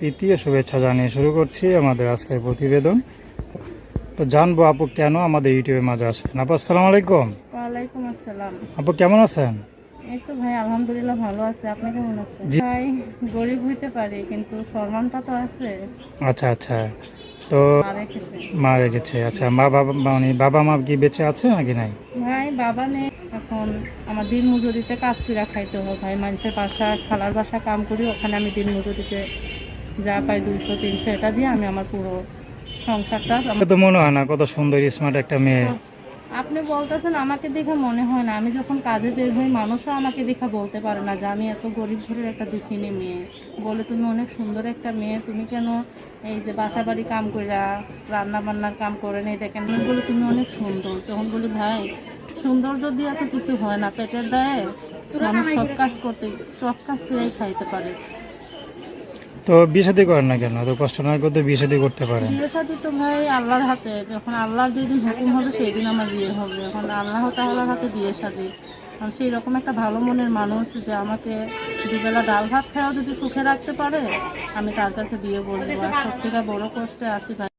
প্রীতি ও শুভেচ্ছা জানিয়ে শুরু করছি আমাদের আজকের প্রতিবেদন। তো জানবো আপু কেন আমাদের ইউটিউবের মাঝে আসেন। আপু আসসালামু আলাইকুম। ওয়ালাইকুম আসসালাম। আপু কেমন আছেন? এই তো ভাই আলহামদুলিল্লাহ ভালো আছে। আপনি কেমন আছেন? জি। ভাই গরিব হইতে পারি কিন্তু সম্মানটা তো আছে। আচ্ছা আচ্ছা। তো মারা গেছে। মারা গেছে। আচ্ছা, বাবা মা কি বেঁচে আছে নাকি নাই? ভাই বাবা নেই, এখন আমার দিন মজুরিতে কাজ করে খাইতে হবে ভাই। মানুষের বাসা খালার বাসা কাম করি, ওখানে আমি দিন মজুরিতে যা পাই 200-300 এটা দিয়ে আমি আমার পুরো সংসারটা তো মনে হয় না কত সুন্দর স্মার্ট একটা মেয়ে। আপনি বলতেছেন আমাকে দেখে মনে হয় না। আমি যখন কাজে বের হই মানুষও আমাকে দেখে বলতে পারে না যে আমি এত গরিব ঘরের একটা দুঃখিনী মেয়ে। বলে তুমি অনেক সুন্দর একটা মেয়ে, তুমি কেন এই যে বাসা বাড়ি কাম কইরা রান্না বান্নার কাম করে নেই দেখেন। আমি বলি তুমি অনেক সুন্দর। তখন বলি ভাই সুন্দর যদি এত কিছু হয় না, পেটের দায়ে মানুষ সব কাজ করেই খাইতে পারে। তো বিয়ে শাদী করেন না কেন? এত কষ্ট না করতে বিয়ে শাদী করতে পারেন। বিয়ে শাদী তো ভাই আল্লাহর হাতে, এখন আল্লাহর যেদিন হুকুম হবে সেই দিন আমার বিয়ে হবে। এখন আল্লাহ তাআলার হাতে বিয়ে শাদী। কারণ সেই রকম একটা ভালো মনের মানুষ যে আমাকে দুবেলা ডাল ভাত খাওয়াও যদি সুখে রাখতে পারে, আমি তার কাছে বিয়ে বলবো। আর সত্যিকার বড় কষ্টে আছি ভাই।